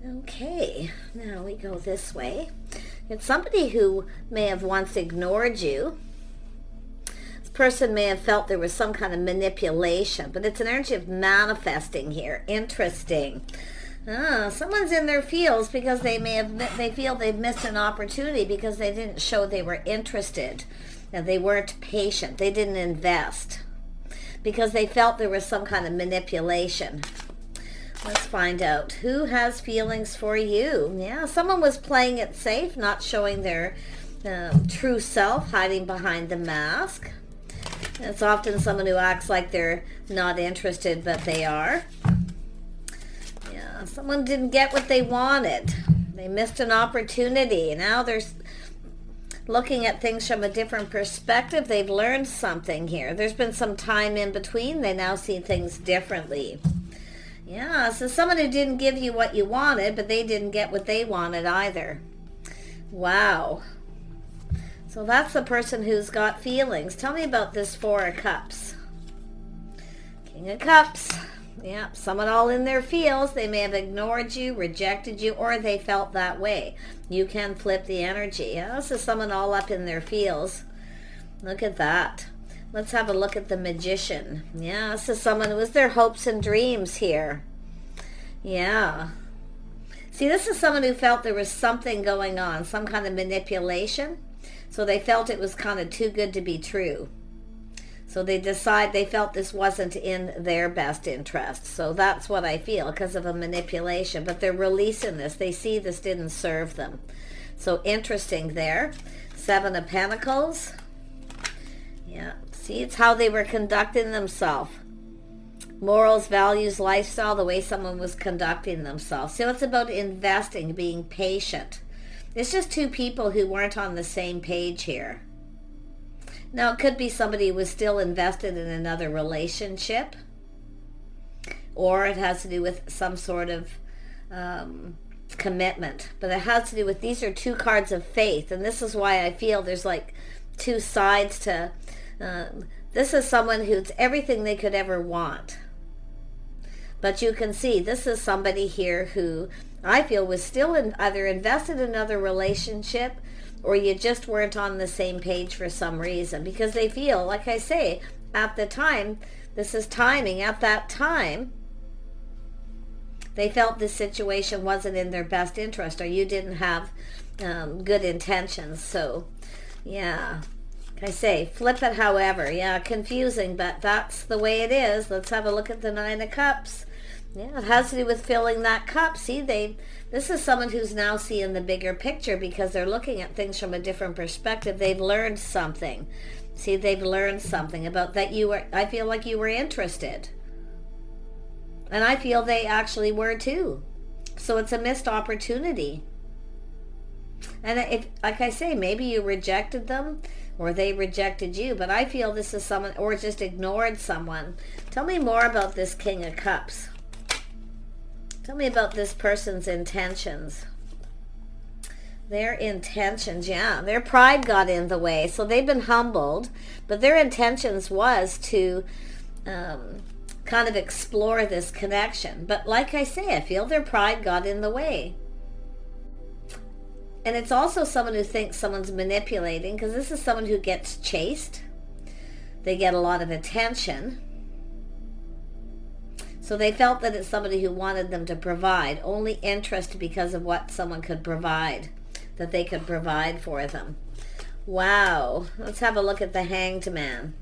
Okay, now we go this way. It's somebody who may have once ignored you. This person may have felt there was some kind of manipulation, but it's an energy of manifesting here. Interesting. Someone's in their feels because they feel they've missed an opportunity because they didn't show they were interested. Now, they weren't patient. They didn't invest because they felt there was some kind of manipulation. Let's find out who has feelings for you. Yeah, someone was playing it safe, not showing their true self, hiding behind the mask. It's often someone who acts like they're not interested, but they are. Yeah, someone didn't get what they wanted. They missed an opportunity. Now they're looking at things from a different perspective. They've learned something here. There's been some time in between. They now see things differently. Yeah, so someone who didn't give you what you wanted, but they didn't get what they wanted either. Wow. So that's the person who's got feelings. Tell me about this Four of Cups. King of Cups. Yeah, someone all in their feels. They may have ignored you, rejected you, or they felt that way. You can flip the energy. Yeah, this is someone all up in their feels. Look at that. Let's have a look at the Magician. Yeah, this is someone who was their hopes and dreams here. Yeah. See, this is someone who felt there was something going on, some kind of manipulation. So they felt it was kind of too good to be true. So they felt this wasn't in their best interest. So that's what I feel, because of a manipulation. But they're releasing this. They see this didn't serve them. So interesting there. Seven of Pentacles. Yeah. See, it's how they were conducting themselves. Morals, values, lifestyle, the way someone was conducting themselves. So it's about investing, being patient. It's just two people who weren't on the same page here. Now, it could be somebody who was still invested in another relationship, or it has to do with some sort of commitment. But it has to do with, these are two cards of faith, and this is why I feel there's like two sides to... this is someone who's everything they could ever want. But you can see, this is somebody here who I feel was still either invested in another relationship, or you just weren't on the same page for some reason. Because they feel, like I say, at the time, this is timing, at that time, they felt this situation wasn't in their best interest, or you didn't have good intentions. So, yeah. I say, flip it however. Yeah, confusing, but that's the way it is. Let's have a look at the Nine of Cups. Yeah, it has to do with filling that cup. See, this is someone who's now seeing the bigger picture because they're looking at things from a different perspective. They've learned something. See, they've learned something about that I feel like you were interested. And I feel they actually were too. So it's a missed opportunity. And if, like I say, maybe you rejected them, or they rejected you, but I feel this is someone, or just ignored someone. Tell me more about this King of Cups. Tell me about this person's intentions. Their intentions, yeah. Their pride got in the way, so they've been humbled, but their intentions was to kind of explore this connection. But like I say, I feel their pride got in the way. And it's also someone who thinks someone's manipulating, because this is someone who gets chased. They get a lot of attention. So they felt that it's somebody who wanted them to provide, only interest because of what someone could provide, that they could provide for them. Wow. Let's have a look at the Hanged Man.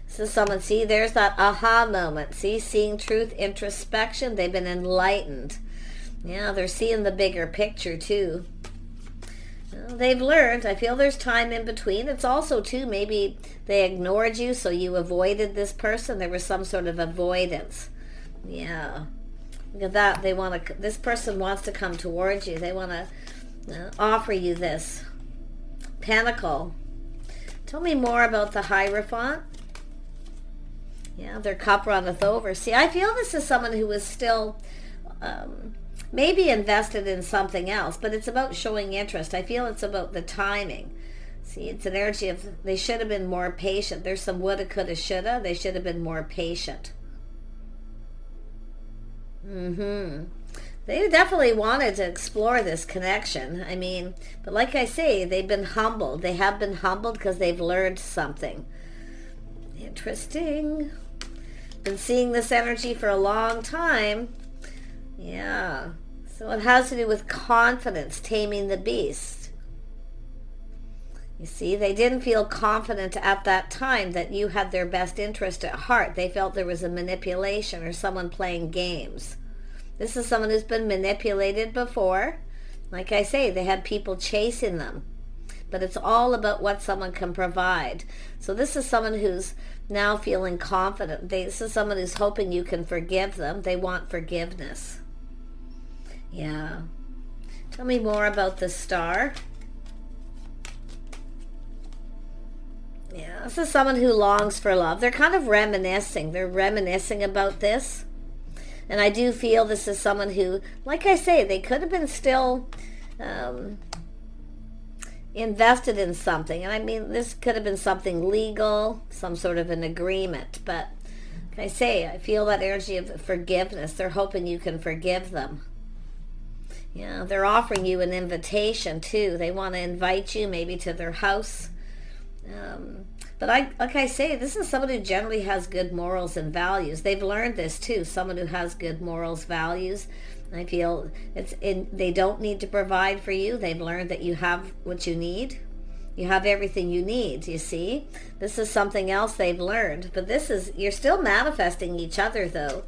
So someone, see, there's that aha moment. See, seeing truth, introspection. They've been enlightened. Yeah, they're seeing the bigger picture too. They've learned. I feel there's time in between. It's also too, maybe they ignored you, so you avoided this person. There was some sort of avoidance. Yeah. Look at that. This person wants to come towards you. They want to offer you this. Pentacle. Tell me more about the Hierophant. Yeah, their cup runneth over. See, I feel this is someone who was still maybe invested in something else, but it's about showing interest. I feel it's about the timing. See, it's an energy of they should have been more patient. There's some woulda, coulda, shoulda. They should have been more patient. They definitely wanted to explore this connection. I mean, but like I say, they've been humbled. They have been humbled because they've learned something. Interesting. Been seeing this energy for a long time. Yeah. So it has to do with confidence, taming the beast. You see, they didn't feel confident at that time that you had their best interest at heart. They felt there was a manipulation or someone playing games. This is someone who's been manipulated before. Like I say, they had people chasing them. But it's all about what someone can provide. So this is someone who's now feeling confident. This is someone who's hoping you can forgive them. They want forgiveness. Yeah. Tell me more about the star. Yeah, this is someone who longs for love. They're kind of reminiscing. They're reminiscing about this. And I do feel this is someone who, like I say, they could have been still invested in something. And I mean, this could have been something legal, some sort of an agreement. But like I say, I feel that energy of forgiveness. They're hoping you can forgive them. Yeah, they're offering you an invitation too. They want to invite you maybe to their house. But like I say, this is someone who generally has good morals and values. They've learned this too. Someone who has good morals, values. I feel they don't need to provide for you. They've learned that you have what you need. You have everything you need, you see? This is something else they've learned. But you're still manifesting each other though.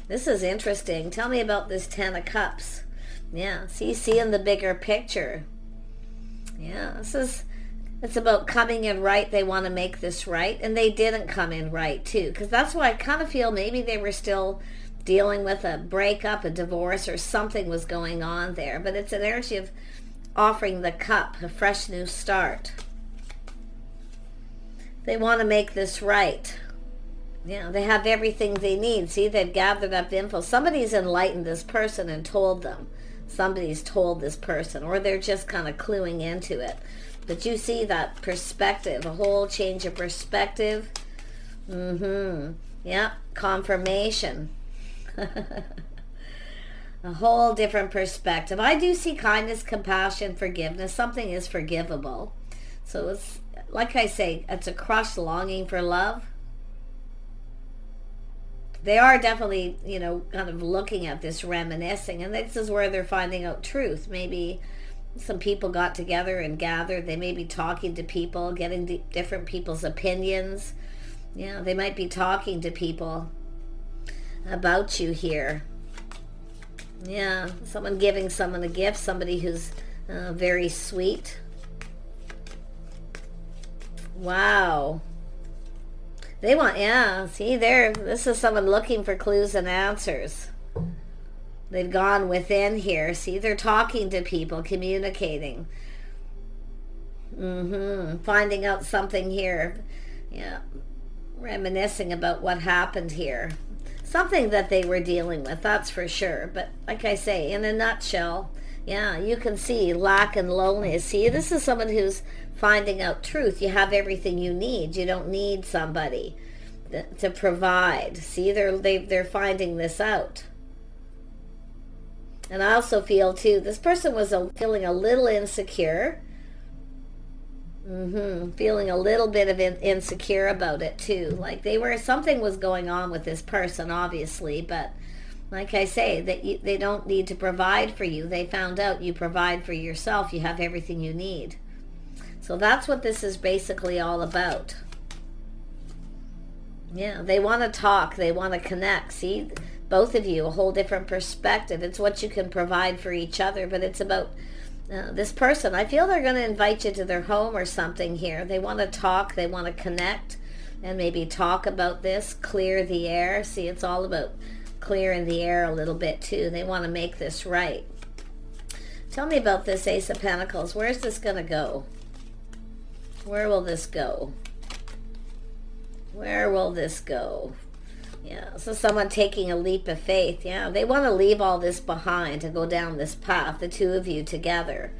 This is interesting. Tell me about this 10 of Cups. Yeah, seeing the bigger picture. Yeah, it's about coming in right. They want to make this right. And they didn't come in right too. Because that's why I kind of feel maybe they were still dealing with a breakup, a divorce, or something was going on there. But it's an energy of offering the cup, a fresh new start. They want to make this right. Yeah, they have everything they need. See, they've gathered up info. Somebody's enlightened this person and told them. Somebody's told this person. Or they're just kind of cluing into it. But you see that perspective, a whole change of perspective. Yeah, confirmation. A whole different perspective. I do see kindness, compassion, forgiveness. Something is forgivable. So it's, like I say, it's a crushed longing for love. They are definitely, kind of looking at this, reminiscing. And this is where they're finding out truth. Maybe some people got together and gathered. They may be talking to people, getting different people's opinions. Yeah, they might be talking to people about you here. Yeah, someone giving someone a gift, somebody who's very sweet. Wow. They want, see there, this is someone looking for clues and answers. They've gone within here. See, they're talking to people, communicating. Finding out something here. Yeah. Reminiscing about what happened here. Something that they were dealing with, that's for sure. But like I say, in a nutshell, yeah, you can see lack and loneliness. See, this is someone who's finding out truth. You have everything you need. You don't need somebody to provide. See, they're finding this out. And I also feel too, this person was feeling a little insecure. Feeling a little bit of insecure about it too. Like something was going on with this person, obviously, but like I say, that they don't need to provide for you. They found out you provide for yourself. You have everything you need. So that's what this is basically all about. Yeah, they want to talk. They want to connect. See, both of you, a whole different perspective. It's what you can provide for each other, but it's about this person. I feel they're going to invite you to their home or something here. They want to talk. They want to connect and maybe talk about this, clear the air. See, it's all about clearing the air a little bit too. They want to make this right. Tell me about this Ace of Pentacles. Where's this going to go? Where will this go? Where will this go? Yeah, so someone taking a leap of faith. Yeah, they want to leave all this behind and go down this path, the two of you together.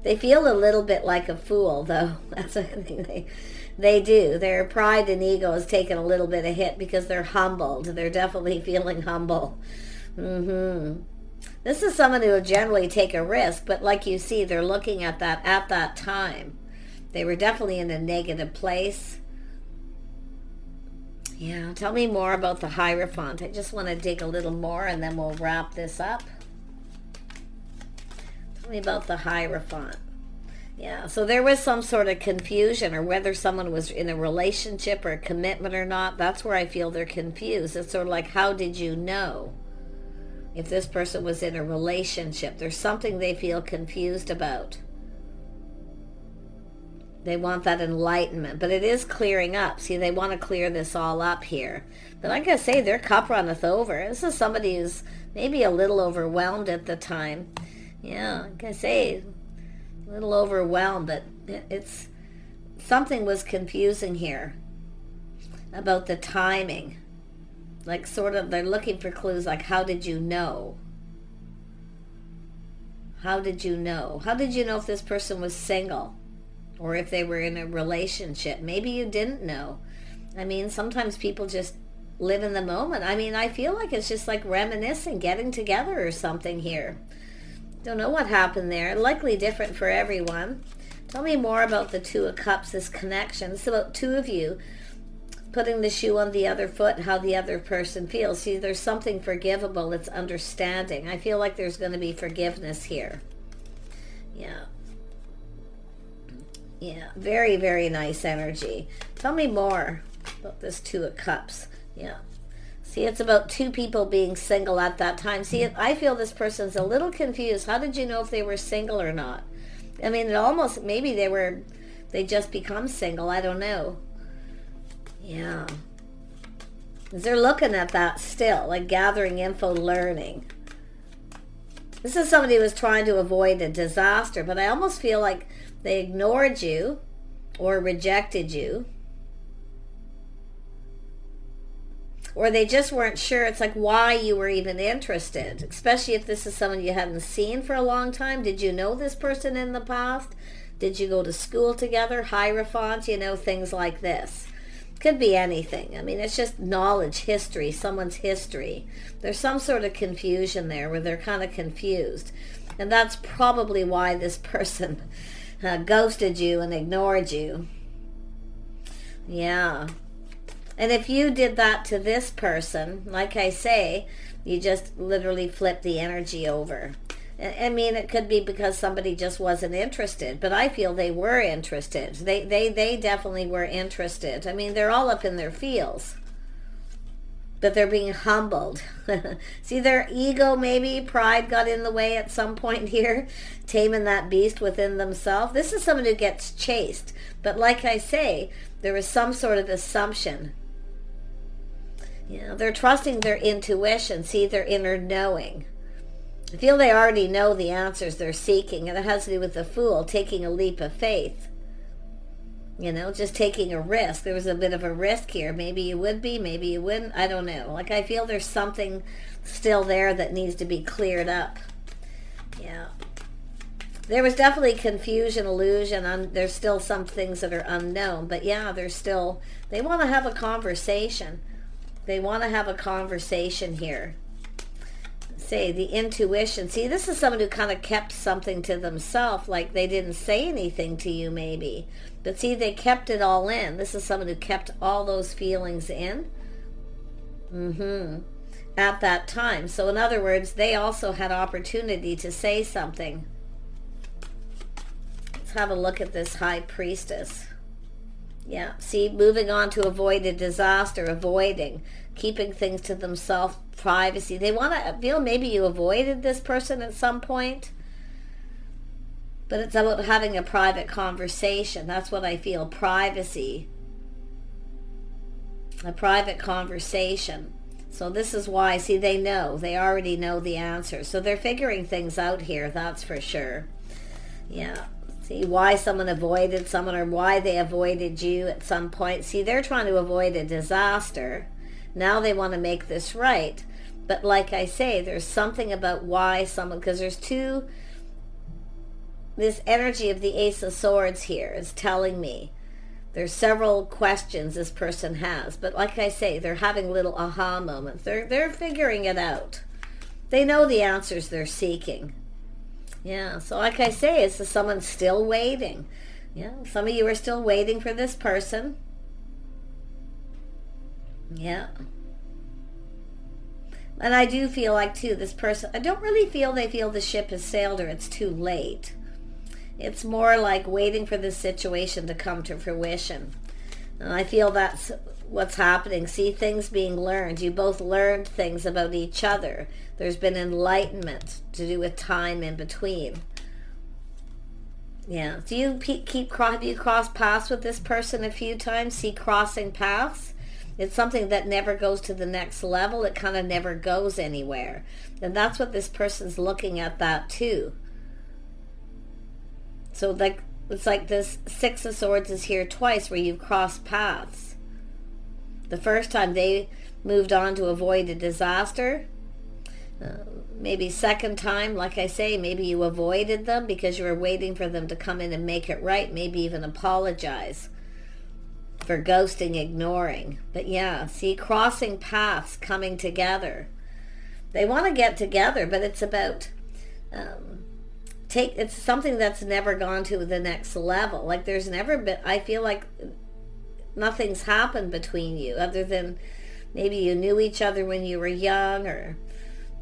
They feel a little bit like a fool, though. That's what I think they do. Their pride and ego is taking a little bit of hit because they're humbled. They're definitely feeling humble. This is someone who will generally take a risk, but like you see, they're looking at that time. They were definitely in a negative place. Yeah, tell me more about the Hierophant. I just want to dig a little more and then we'll wrap this up. Tell me about the Hierophant. Yeah, so there was some sort of confusion, or whether someone was in a relationship or a commitment or not. That's where I feel they're confused. It's sort of like, how did you know if this person was in a relationship? There's something they feel confused about. They want that enlightenment, but it is clearing up. See, they want to clear this all up here. But like I say, their cup runneth over. This is somebody who's maybe a little overwhelmed at the time. Yeah, like I say, a little overwhelmed, but it's something was confusing here about the timing. Like sort of, they're looking for clues like, how did you know? How did you know? How did you know if this person was single? Or if they were in a relationship? Maybe you didn't know. I mean, sometimes people just live in the moment. I mean, I feel like it's just like reminiscing, getting together or something here. Don't know what happened there. Likely different for everyone. Tell me more about the Two of Cups, this connection. It's about two of you putting the shoe on the other foot, how the other person feels. See, there's something forgivable. It's understanding. I feel like there's going to be forgiveness here. Yeah. Yeah, very, very nice energy. Tell me more about this Two of Cups. Yeah. See, it's about two people being single at that time. See, I feel this person's a little confused. How did you know if they were single or not? I mean, it almost, maybe they just become single. I don't know. Yeah. They're looking at that still, like gathering info, learning. This is somebody who was trying to avoid a disaster, but I almost feel like they ignored you or rejected you. Or they just weren't sure. It's like why you were even interested, especially if this is someone you hadn't seen for a long time. Did you know this person in the past? Did you go to school together? Hierophant, you know, things like this. Could be anything. I mean, it's just knowledge, history, someone's history. There's some sort of confusion there where they're kind of confused. And that's probably why this person ghosted you and ignored you. Yeah. And if you did that to this person, like I say, you just literally flip the energy over. I mean, it could be because somebody just wasn't interested, but I feel they were interested. They definitely were interested. I mean, they're all up in their feels, but they're being humbled. See, their ego, maybe pride got in the way at some point here, taming that beast within themselves. This is someone who gets chased, but like I say, there is some sort of assumption. You know, they're trusting their intuition, see, their inner knowing. I feel they already know the answers they're seeking, and it has to do with the Fool, taking a leap of faith. You know, just taking a risk. There was a bit of a risk here. Maybe you would be, maybe you wouldn't. I don't know. Like, I feel there's something still there that needs to be cleared up. Yeah. There was definitely confusion, illusion. There's still some things that are unknown. But yeah, there's still, they want to have a conversation. They want to have a conversation here. Say the intuition. See, this is someone who kind of kept something to themselves, like they didn't say anything to you maybe. But see, they kept it all in. This is someone who kept all those feelings in. At that time. So in other words, they also had opportunity to say something. Let's have a look at this High Priestess. Yeah, see, moving on to avoid a disaster, avoiding, keeping things to themselves, privacy. They want to feel maybe you avoided this person at some point, but it's about having a private conversation. That's what I feel, privacy. A private conversation. So this is why, see, they know. They already know the answer. So they're figuring things out here, that's for sure. Yeah. See, why someone avoided someone or why they avoided you at some point. See, they're trying to avoid a disaster. Now they want to make this right. But like I say, there's something about why someone, because there's two, this energy of the Ace of Swords here is telling me there's several questions this person has. But like I say, they're having little aha moments. They're figuring it out. They know the answers they're seeking. Yeah, so like I say, it's someone still waiting. Yeah, some of you are still waiting for this person. Yeah. And I do feel like, too, this person, I don't really feel they feel the ship has sailed or it's too late. It's more like waiting for this situation to come to fruition. And I feel that's what's happening. See things being learned. You both learned things about each other. There's been enlightenment to do with time in between. Yeah. Do you have you crossed paths with this person a few times? See crossing paths? It's something that never goes to the next level. It kind of never goes anywhere. And that's what this person's looking at that too. So like it's like this Six of Swords is here twice where you've crossed paths. The first time they moved on to avoid a disaster. Maybe second time, like I say, maybe you avoided them because you were waiting for them to come in and make it right. Maybe even apologize for ghosting, ignoring. But yeah, see, crossing paths, coming together. They want to get together, but it's about it's something that's never gone to the next level. Like there's never been, I feel like nothing's happened between you other than maybe you knew each other when you were young, or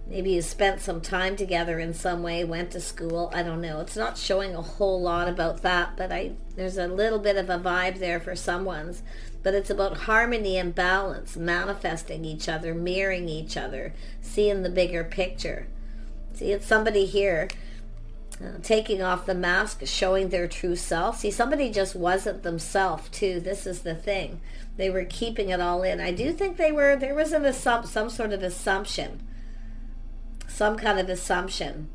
maybe you spent some time together in some way, went to school. I don't know. It's not showing a whole lot about that, but there's a little bit of a vibe there for someone's. But it's about harmony and balance, manifesting each other, mirroring each other, seeing the bigger picture. See, it's somebody here taking off the mask, showing their true self. See, somebody just wasn't themselves too. This is the thing. They were keeping it all in. I do think there was some sort of assumption. Some kind of assumption.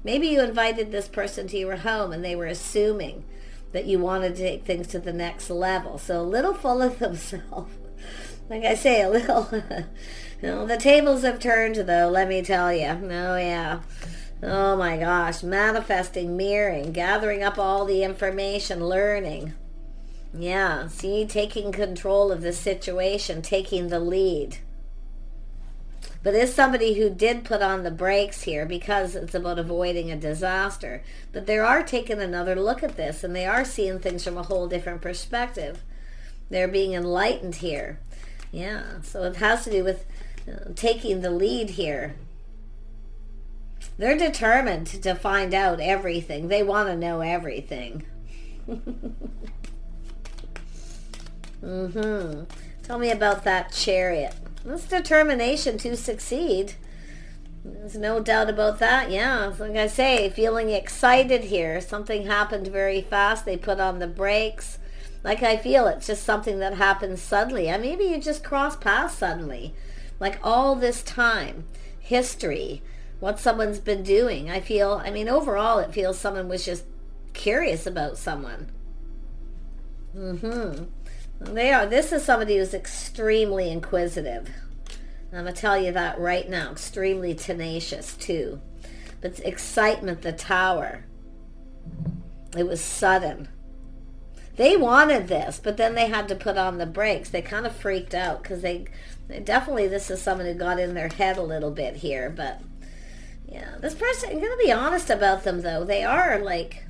Maybe you invited this person to your home and they were assuming that you wanted to take things to the next level. So a little full of themselves. Like I say, a little, the tables have turned though, let me tell you. Oh yeah. Oh my gosh. Manifesting, mirroring, gathering up all the information, learning. Yeah. See, taking control of the situation, taking the lead. But it's somebody who did put on the brakes here because it's about avoiding a disaster. But they are taking another look at this, and they are seeing things from a whole different perspective. They're being enlightened here. Yeah, so it has to do with taking the lead here. They're determined to find out everything. They want to know everything. Tell me about that Chariot. This determination to succeed. There's no doubt about that. Yeah, like I say, feeling excited here. Something happened very fast. They put on the brakes. Like I feel it's just something that happens suddenly. Maybe you just cross paths suddenly. Like all this time, history, what someone's been doing. Overall it feels someone was just curious about someone. This is somebody who's extremely inquisitive. I'm going to tell you that right now. Extremely tenacious too. But it's excitement, the Tower. It was sudden. They wanted this, but then they had to put on the brakes. They kind of freaked out because they definitely, this is someone who got in their head a little bit here. But yeah, this person, I'm going to be honest about them though. They are like,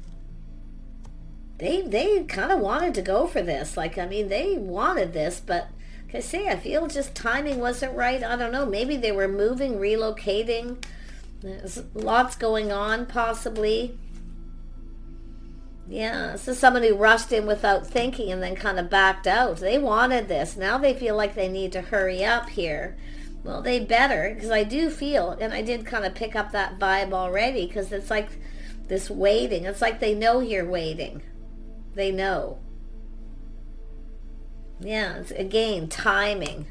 they kind of wanted to go for this. They wanted this, but like I say, I feel just timing wasn't right. I don't know. Maybe they were moving, relocating. There's lots going on, possibly. Yeah, this is someone who rushed in without thinking and then kind of backed out. They wanted this. Now they feel like they need to hurry up here. Well, they better, because I do feel, and I did kind of pick up that vibe already, because it's like this waiting. It's like they know you're waiting. They know. Yeah, it's, again, timing.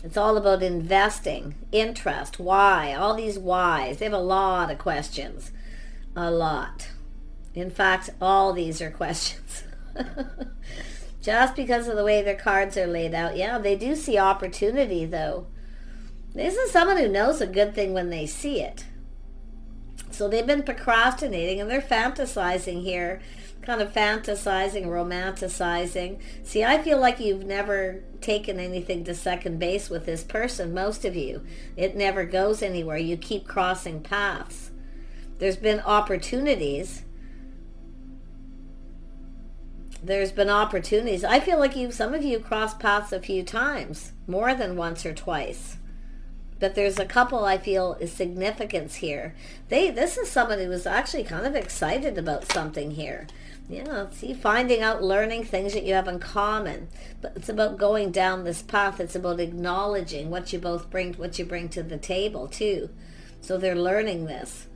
It's all about investing, interest, why, all these whys. They have a lot of questions. A lot. In fact, all these are questions. Just because of the way their cards are laid out. Yeah, they do see opportunity, though. This is someone who knows a good thing when they see it. So they've been procrastinating and they're fantasizing here, kind of fantasizing, romanticizing. See, I feel like you've never taken anything to second base with this person, most of you. It never goes anywhere. You keep crossing paths. There's been opportunities. There's been opportunities. I feel like some of you crossed paths a few times, more than once or twice. But there's a couple I feel is significance here. This is someone who was actually kind of excited about something here. Yeah, see, finding out, learning things that you have in common. But it's about going down this path. It's about acknowledging what you both bring, what you bring to the table too. So they're learning this.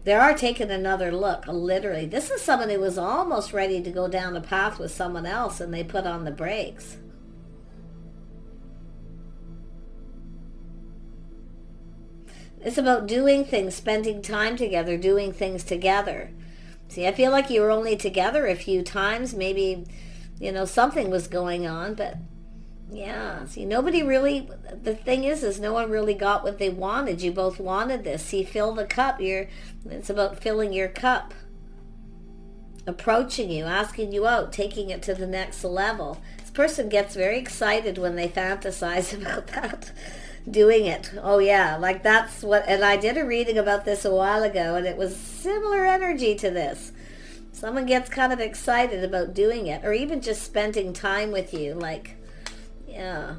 They are taking another look, literally. This is someone who was almost ready to go down a path with someone else and they put on the brakes. It's about doing things, spending time together, doing things together. See, I feel like you were only together a few times. Maybe, something was going on, but yeah. See, nobody really, the thing is no one really got what they wanted. You both wanted this. See, fill the cup. It's about filling your cup. Approaching you, asking you out, taking it to the next level. This person gets very excited when they fantasize about that. Doing it. Oh yeah, like that's what, and I did a reading about this a while ago and it was similar energy to this. Someone gets kind of excited about doing it, or even just spending time with you, like, yeah.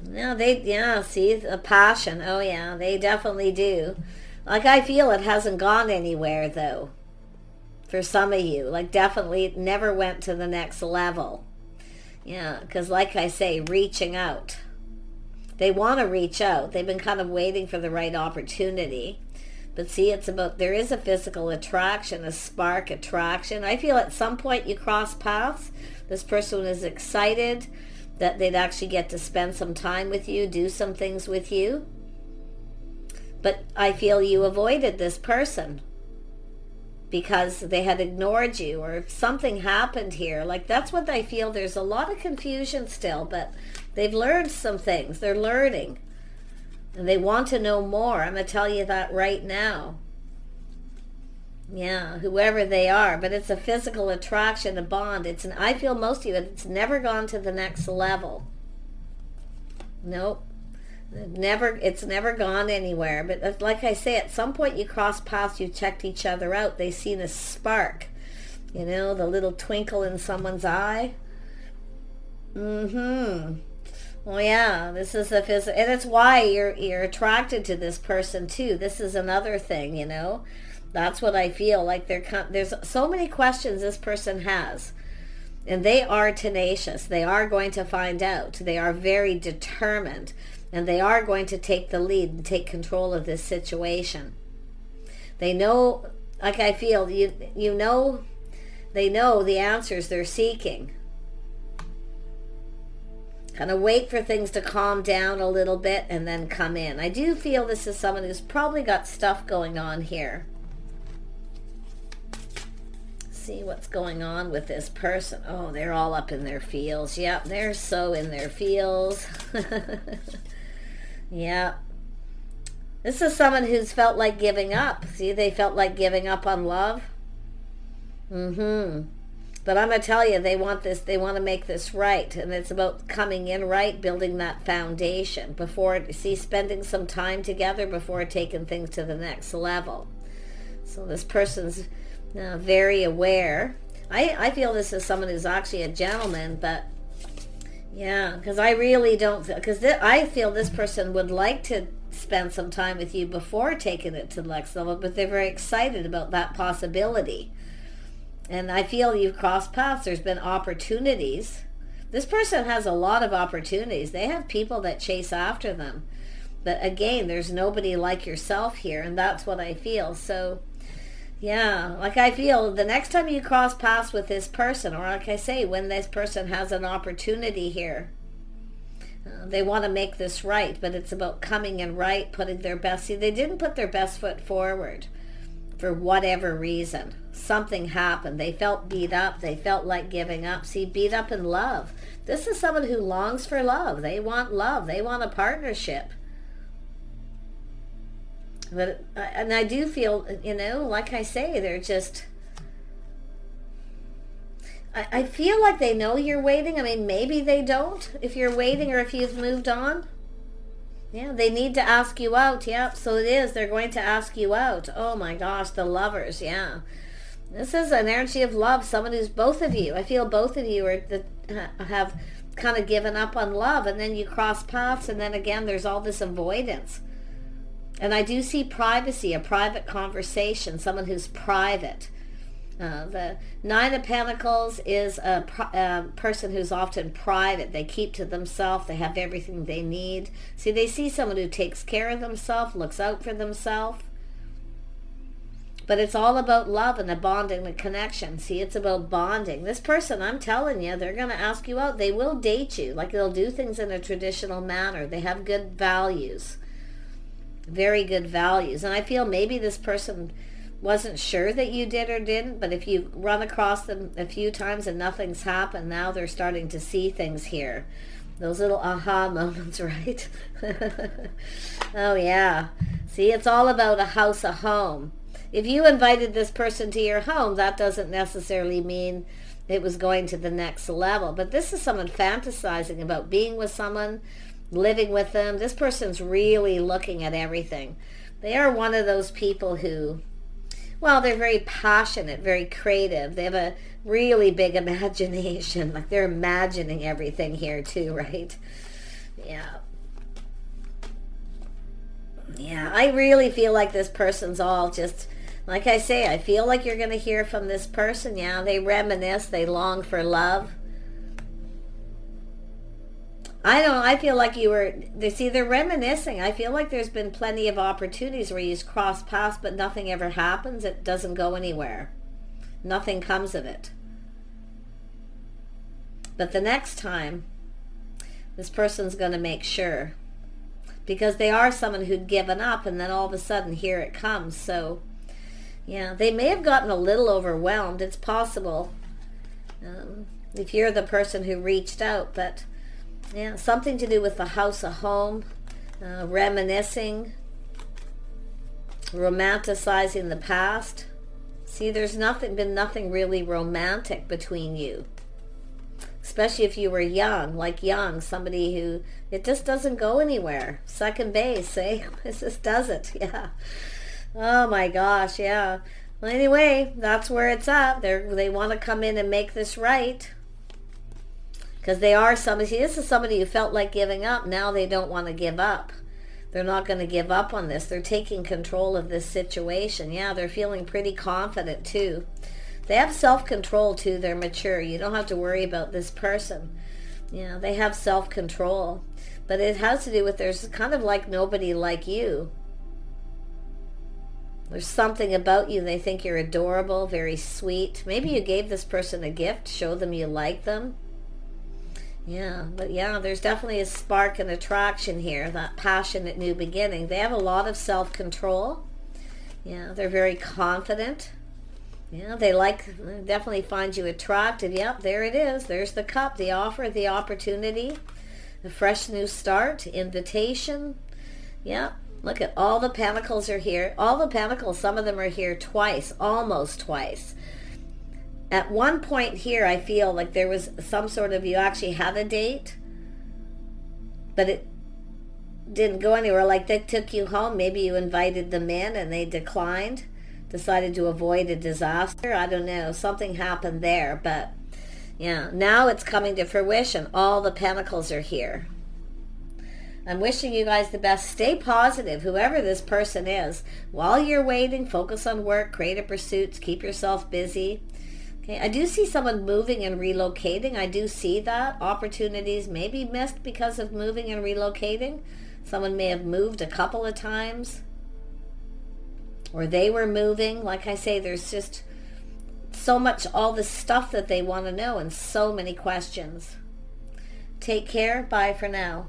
No, see, the passion. Oh yeah, they definitely do. Like, I feel it hasn't gone anywhere though. For some of you, like, definitely it never went to the next level. Yeah, because like I say, reaching out. They want to reach out. They've been kind of waiting for the right opportunity. But see, it's about, there is a physical attraction, a spark attraction. I feel at some point you cross paths. This person is excited that they'd actually get to spend some time with you, do some things with you. But I feel you avoided this person because they had ignored you, or something happened here. Like, that's what I feel. There's a lot of confusion still, but they've learned some things. They're learning. And they want to know more. I'm going to tell you that right now. Yeah, whoever they are. But it's a physical attraction, a bond. I feel most of you, it's never gone to the next level. Nope. It's never gone anywhere. But like I say, at some point you crossed paths, you checked each other out. They seen a spark. The little twinkle in someone's eye. Well, yeah, this is the physical, and it's why you're attracted to this person too. This is another thing, That's what I feel like. There's so many questions this person has, and they are tenacious. They are going to find out. They are very determined, and they are going to take the lead and take control of this situation. They know, like I feel, they know the answers they're seeking. Kind of wait for things to calm down a little bit and then come in. I do feel this is someone who's probably got stuff going on here. See what's going on with this person. Oh, they're all up in their feels. Yep, they're so in their feels. Yeah. This is someone who's felt like giving up. See, they felt like giving up on love. But I'm going to tell you, they want this, they want to make this right. And it's about coming in right, building that foundation before, spending some time together before taking things to the next level. So this person's very aware. I feel this is someone who's actually a gentleman, but yeah, because I really don't, because I feel this person would like to spend some time with you before taking it to the next level, but they're very excited about that possibility. And I feel you've crossed paths. There's been opportunities. This person has a lot of opportunities. They have people that chase after them. But again, there's nobody like yourself here, and that's what I feel. So, yeah, like I feel the next time you cross paths with this person, or like I say, when this person has an opportunity here, they want to make this right, but it's about coming in right, putting their best. See, they didn't put their best foot forward for whatever reason. Something happened. They felt beat up. They felt like giving up. See, beat up in love. This is someone who longs for love. They want love. They want a partnership. But, and I do feel, you know, like I say, they're just, I feel like they know you're waiting. I mean, maybe they don't, if you're waiting or if you've moved on. Yeah, they need to ask you out. Yep, so it is. They're going to ask you out. Oh my gosh, the lovers, yeah. This is an energy of love. Someone who's both of you. I feel both of you have kind of given up on love, and then you cross paths, and then again, there's all this avoidance. And I do see privacy, a private conversation, someone who's private. The Nine of Pentacles is a person who's often private. They keep to themselves. They have everything they need. See, they see someone who takes care of themselves, looks out for themselves. But it's all about love and a bonding, a connection. See, it's about bonding. This person, I'm telling you, they're going to ask you out. They will date you. Like, they'll do things in a traditional manner. They have good values. Very good values. And I feel maybe this person wasn't sure that you did or didn't, but if you run across them a few times and nothing's happened, now they're starting to see things here. Those little aha moments, right? Oh yeah. See, it's all about a house, a home. If you invited this person to your home, that doesn't necessarily mean it was going to the next level. But this is someone fantasizing about being with someone, living with them. This person's really looking at everything. They are one of those people who, well, they're very passionate, very creative. They have a really big imagination. Like, they're imagining everything here too, right? Yeah. Yeah, I really feel like this person's all just, like I say, I feel like you're going to hear from this person. Yeah, they reminisce, they long for love. I feel like they're reminiscing. I feel like there's been plenty of opportunities where you cross paths, but nothing ever happens. It doesn't go anywhere. Nothing comes of it. But the next time, this person's going to make sure. Because they are someone who'd given up, and then all of a sudden, here it comes. So, yeah, they may have gotten a little overwhelmed. It's possible. If you're the person who reached out, but yeah, something to do with the house, a home, reminiscing, romanticizing the past. See, there's been nothing really romantic between you. Especially if you were young, somebody who, it just doesn't go anywhere. Second base, eh? It just doesn't, yeah. Oh my gosh, yeah. Well, anyway, that's where it's at. They want to come in and make this right. Because they are somebody, see, this is somebody who felt like giving up. Now they don't want to give up. They're not going to give up on this. They're taking control of this situation. Yeah, they're feeling pretty confident too. They have self-control too. They're mature. You don't have to worry about this person. Yeah, they have self-control. But it has to do with there's kind of like nobody like you. There's something about you. They think you're adorable, very sweet. Maybe you gave this person a gift, show them you like them. Yeah, but yeah, there's definitely a spark and attraction here, that passionate new beginning. They have a lot of self-control. Yeah, they're very confident. Yeah, they definitely find you attractive. Yep, there it is. There's the cup, the offer, the opportunity, a fresh new start, invitation. Yeah, look at all the pentacles are here. All the pentacles, some of them are here twice, almost twice. At one point here, I feel like there was some sort of, you actually had a date, but it didn't go anywhere. Like they took you home. Maybe you invited them in and they declined, decided to avoid a disaster. I don't know. Something happened there. But yeah, now it's coming to fruition. All the pentacles are here. I'm wishing you guys the best. Stay positive, whoever this person is. While you're waiting, focus on work, creative pursuits, keep yourself busy. Okay, I do see someone moving and relocating. I do see that. Opportunities may be missed because of moving and relocating. Someone may have moved a couple of times. Or they were moving. Like I say, there's just so much, all the stuff that they want to know and so many questions. Take care. Bye for now.